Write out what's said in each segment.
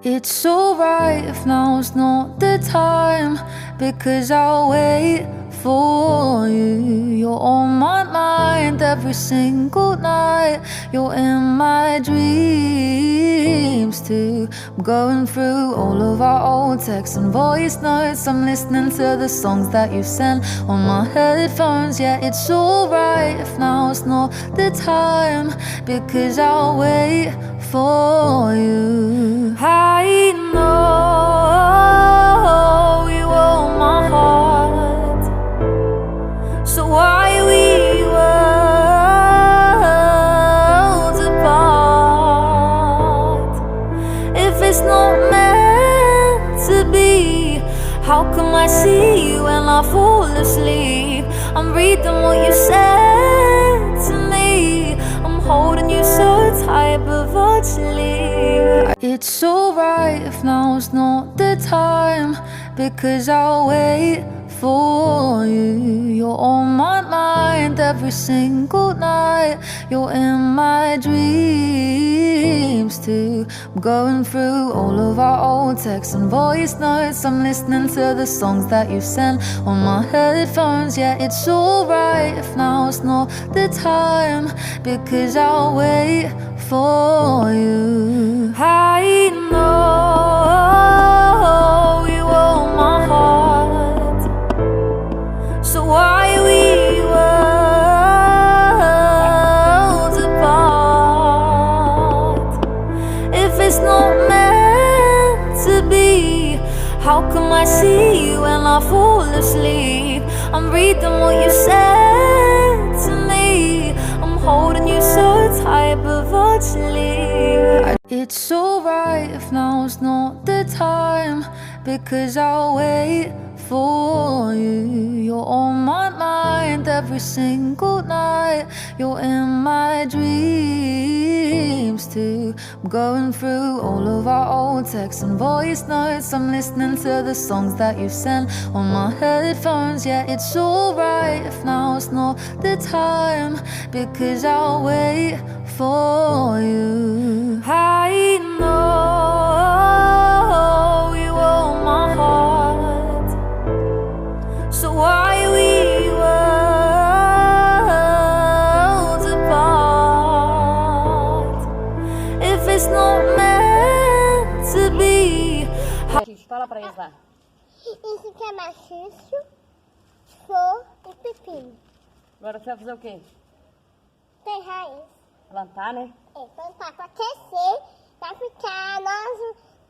It's alright if now's not the time, because I'll wait for you. You're on my mind every single night. You're in my dreams too. I'm going through all of our old texts and voice notes. I'm listening to the songs that you sent on my headphones. Yeah, it's alright if now's not the time, because I'll wait for you. I know you own my heart, so why we worlds apart? If it's not meant to be, how come I see you when I fall asleep? I'm reading what you said to me, I'm holding you so tight but virtually. It's alright if now's not the time, because I'll wait for you. You're on my mind every single night. You're in my dreams too. I'm going through all of our old texts and voice notes. I'm listening to the songs that you sent on my headphones. Yeah, it's alright if now's not the time, because I'll wait for you. I know you own my heart, so why we worlds apart? If it's not meant to be, how come I see you when I fall asleep? I'm reading what you said to me, I'm holding you so tight but virtually. It's alright if now's not the time, because I'll wait for you. You're on my mind every single night. You're in my dreams too. I'm going through all of our old texts and voice notes. I'm listening to the songs that you sent on my headphones. Yeah, it's alright if now's not the time, because I'll wait for you. I know you own my heart, so why we worlds apart? If it's not meant to be. Fala pra eles lá. Isso aqui é maciço, flor e pepino. Agora você vai fazer o quê? Tem raiz. Plantar, né? É, plantar pra aquecer, pra ficar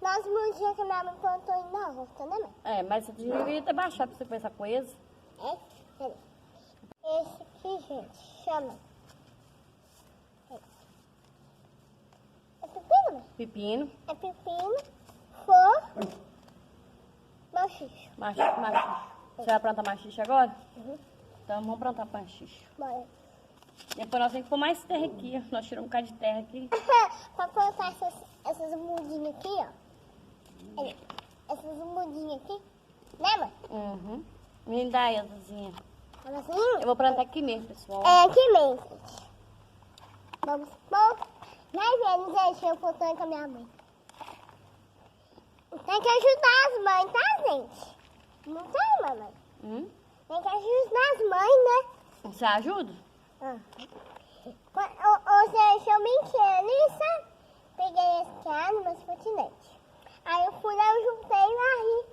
nós mudinhas que minha mãe plantou em na roça, né, mãe? É, mas você devia ter baixado pra você começar com eles. É? Peraí. Esse aqui, gente, chama. É pepino, mãe? Pepino. É pepino, flor, machixe. Machixe. Você vai plantar machixe agora? Uhum. Então vamos plantar machixe. Bora. Depois nós temos que pôr mais terra aqui. Nós tiramos um bocado de terra aqui. Pra plantar essas mudinhas aqui, ó. Essas mudinhas aqui. Né, mãe? Uhum. Me dá aí, Azuzinha. Assim? Eu vou plantar aqui mesmo, pessoal. É aqui mesmo, gente. Vamos pôr. Vai vendo, gente, eu plantando com a minha mãe. Tem que ajudar as mães, tá, gente? Não tem, mamãe? Tem que ajudar as mães, né? Você ajuda? Ou seja, eu menti nisso, peguei esse cara no meu patinete. Aí eu fui lá, eu juntei e varri.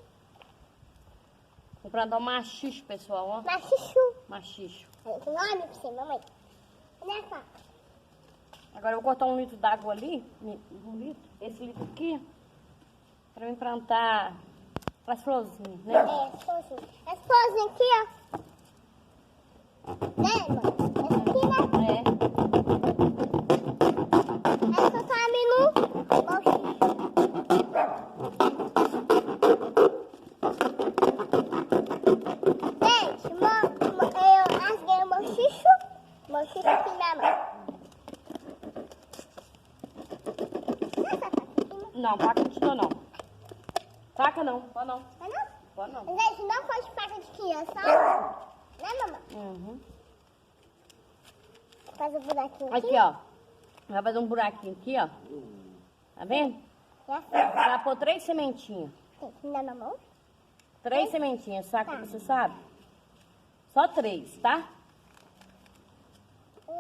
Vou plantar um machixe, pessoal, ó. Machichu. Machixe. Aí tem nome pra você, mamãe. Cadê a faca? Agora eu vou cortar 1 litro d'água ali. 1 litro. Esse litro aqui. Pra mim plantar as florzinhas, né? É, as florzinhas. As florzinhas aqui, ó. Né, mãe? Essa aqui, né? É. Essa tá no machixe. Gente, eu rasguei o machixe aqui na mão. Não, faca não te dou, não. Faca não, pode não. Mas não? Pode não. Gente, não pode faca de criança, né, mamãe? Uhum. Faz um buraquinho aqui. Aqui, ó. Vai fazer um buraquinho aqui, ó. Tá vendo? É assim. Você vai pôr 3 sementinhas. Tem que dar na mão? 3 sementinhas, sabe Tá. que você sabe? Só 3, tá? 1,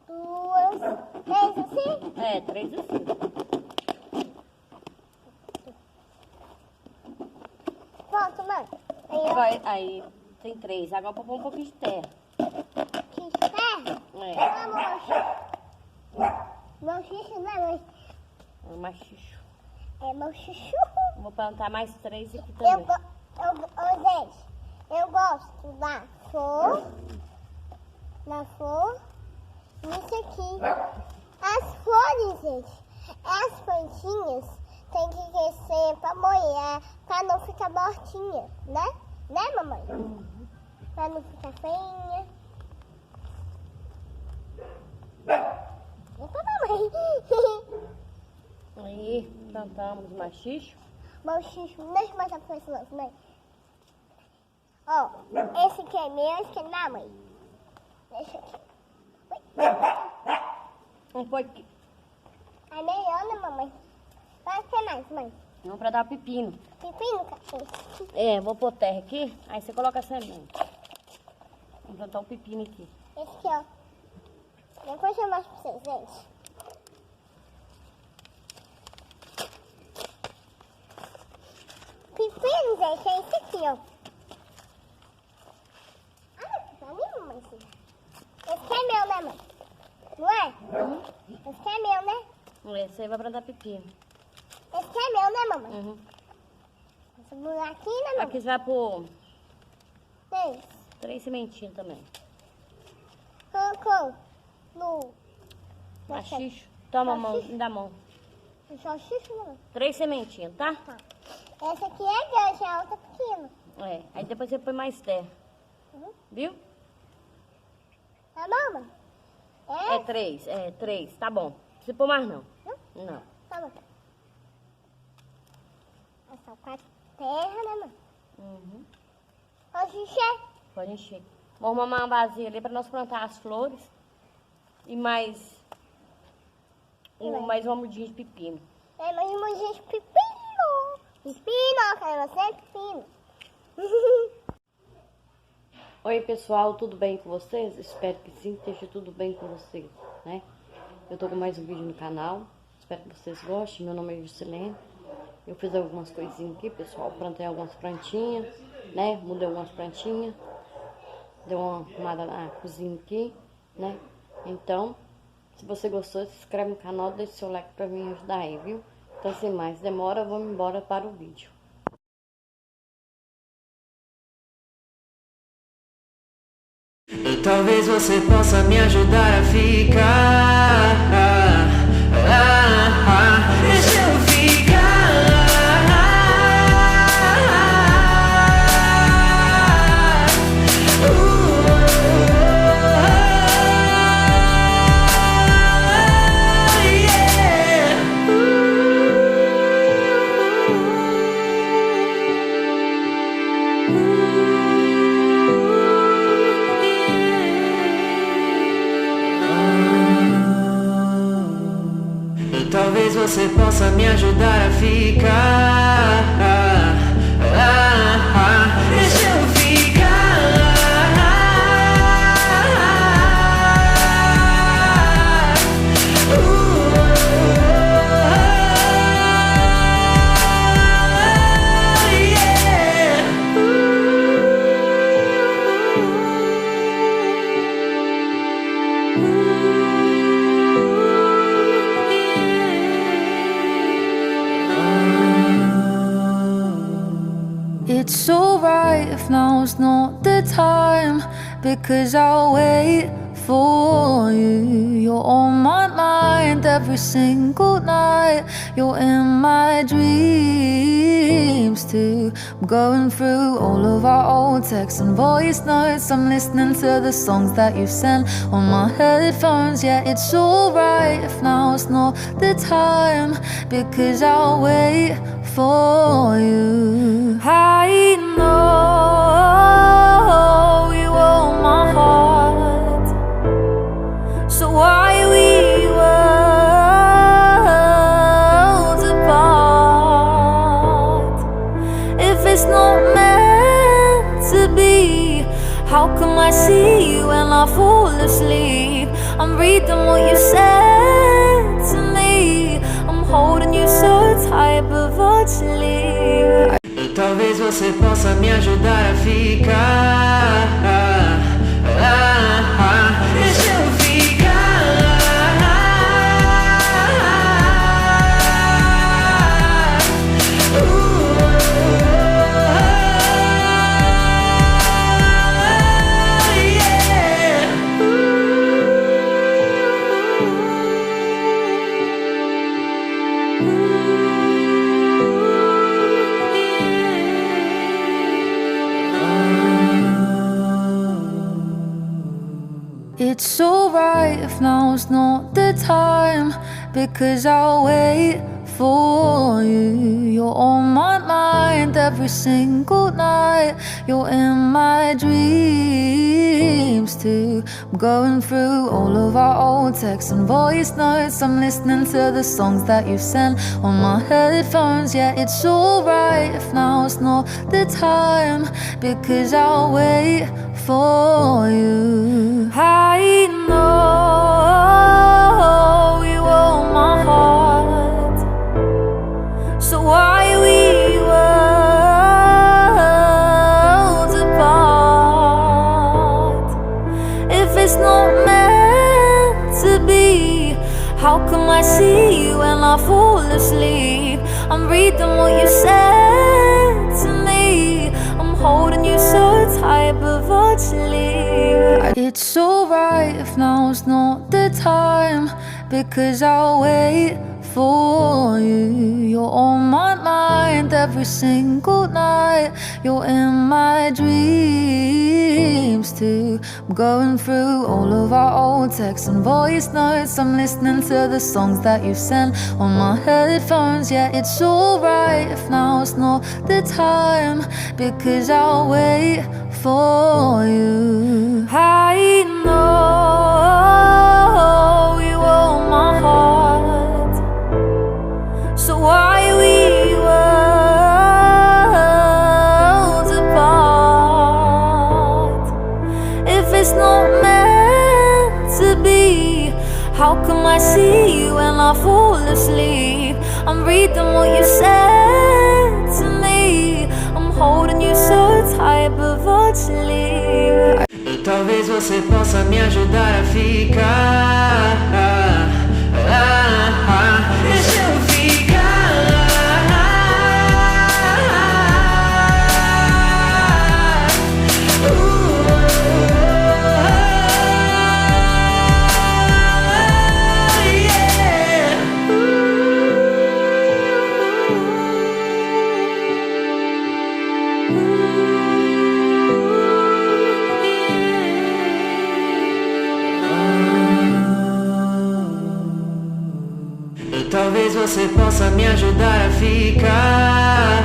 2, 3, assim? É, 3 assim. Pronto, mãe. Aí eu Aí tem 3. Agora vou pôr um pouquinho de terra. quis terra. É, Meu xixi não é meu. é machicho. É meu xixi. Vou plantar mais 3 aqui Eu, também. gente, eu gosto da flor, isso aqui. As flores, gente, as plantinhas tem que crescer pra molhar, pra não ficar mortinha, né? Né, mamãe? Pra não ficar feinha. Eita, mamãe. Aí plantamos machicho. Meu xixi, deixa eu mostrar pra vocês, mãe. Ó, esse aqui é meu, esse aqui é da mãe. Deixa aqui. Um pouquinho. É melhor, né, mamãe? Vai ter mais, mãe. Vamos pra dar pepino. Pepino, cachorro. É, vou pôr terra aqui, aí você coloca a semente. Vamos plantar um pepino aqui. Esse aqui, ó. Depois eu mostro pra vocês, gente. Pepino, gente, é esse aqui, ó. Ah, tá ali, mamãe? Esse aqui é meu, né, mãe? Não é? Esse aqui é meu, né? Esse aí vai plantar pepino. Esse aqui é meu, né, mamãe? Uhum. Esse buraquinho, né, mamãe? Aqui você vai pôr 3. sementinhas também. Colocou no... Machicho. Toma a mão, Machicho? me dá a mão. Só xixi, né? 3 sementinhas, tá? Tá. Essa aqui é grande, a outra é pequena. É, aí depois você põe mais terra. Uhum. Viu? Tá bom, mãe? É 3, tá bom. Não precisa pôr mais não. Não. Tá bom. É só com a terra, né, mãe? Uhum. Pode encher. Pode encher. Vamos arrumar uma vasilha ali pra nós plantar as flores. E mais mais uma mudinha de pepino. É, mas uma gente pepino. Pepino, cara, você é pepino. Oi pessoal, tudo bem com vocês? Espero que sim, esteja tudo bem com vocês, né? Eu tô com mais um vídeo no canal, espero que vocês gostem. Meu nome é Juscelene. Eu fiz algumas coisinhas aqui, pessoal. Plantei algumas plantinhas, né? Mudei algumas plantinhas. Dei uma arrumada na cozinha aqui, né? Então, se você gostou, se inscreve no canal, deixa seu like pra me ajudar aí, viu? Então, sem mais demora, vamos embora para o vídeo. Talvez você possa me ajudar a ficar. Deixa eu ficar. Talvez você possa me ajudar a ficar. Deixa eu ficar. It's so right if now's not the time, because I'll wait for you. You're on my mind every single night. You're in my dreams too. I'm going through all of our old texts and voice notes. I'm listening to the songs that you sent on my headphones. Yeah, it's alright if now's not the time, because I'll wait for you. I know you own my heart, so why we I see you and I fall asleep? I'm reading what you said to me. I'm holding you so tight, but virtually. Talvez você possa me ajudar a ficar. Deixa eu ficar. It's alright if now's not the time, because I'll wait for you. You're on my mind every single night. You're in my dreams too. I'm going through all of our old texts and voice notes. I'm listening to the songs that you sent on my headphones. Yeah, it's alright if now's not the time, because I'll wait for you. I know you own my heart, so why we worlds apart? If it's not meant to be, how come I see you and I fall asleep? I'm reading what you said to me. I'm holding you so tight, but virtually. It's alright if now's not the time, because I'll wait for you. You're on my mind every single night. You're in my dreams too. I'm going through all of our old texts and voice notes. I'm listening to the songs that you sent on my headphones. Yeah, it's alright if now's not the time, because I'll wait for you. I know you own my heart, so why we worlds apart? If it's not meant to be, how come I see you and I fall asleep? I'm reading what you said to me. I'm holding you so tight, but virtually. Talvez você possa me ajudar a ficar. Deixa eu ficar. Talvez você possa me ajudar a ficar.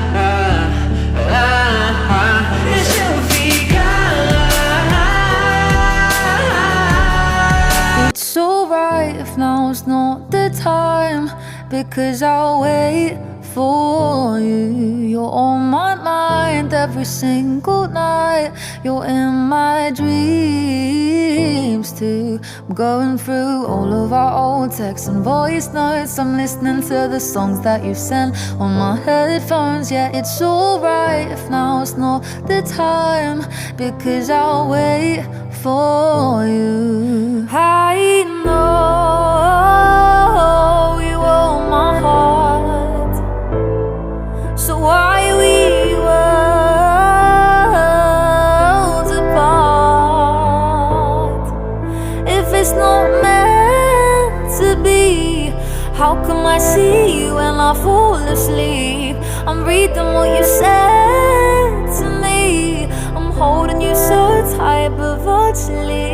Deixa eu ficar. It's alright if now's not the time, because I'll wait for you. You're on my mind every single night. You're in my dreams too. I'm going through all of our old texts and voice notes. I'm listening to the songs that you sent on my headphones. Yeah, it's alright if now's not the time, because I'll wait for you. I know you own my heart, so why we worlds apart? If it's not meant to be, how come I see you and I fall asleep? I'm reading what you said to me. I'm holding you so tight, but virtually.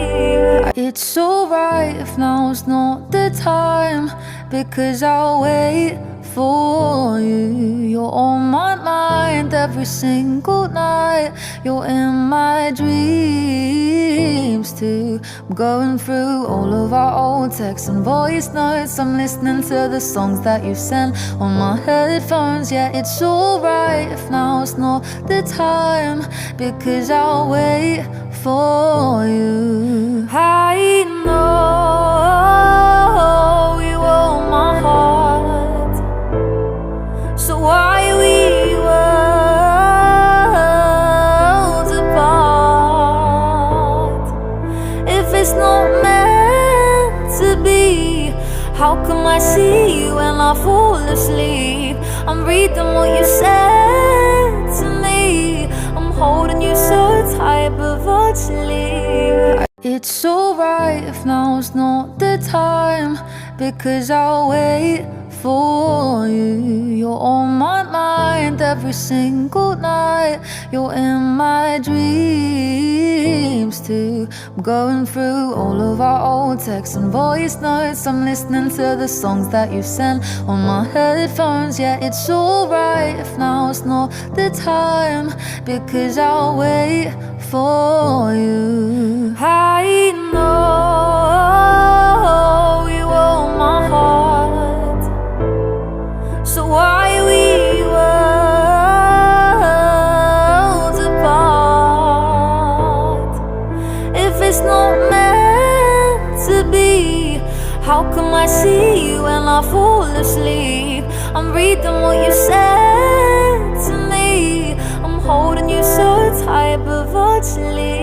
It's alright if now's not the time, because I'll wait for you. You're on my mind every single night. You're in my dreams too. I'm going through all of our old texts and voice notes. I'm listening to the songs that you sent on my headphones. Yeah, it's alright if now's not the time, because I'll wait for you. I know you own my heart, so why we worlds apart? If it's not meant to be, how come I see you when I fall asleep? I'm reading what you said to me. I'm holding you so tight, but virtually. It's alright if now's not the time, because I'll wait for you. You're on my mind every single night. You're in my dreams too. I'm going through all of our old texts and voice notes. I'm listening to the songs that you sent on my headphones. Yeah, it's alright if now's not the time, because I'll wait for you. I know you own my heart, so why we worlds apart? If it's not meant to be, how come I see you when I fall asleep? I'm reading what you said to me. I'm holding you so tight, but virtually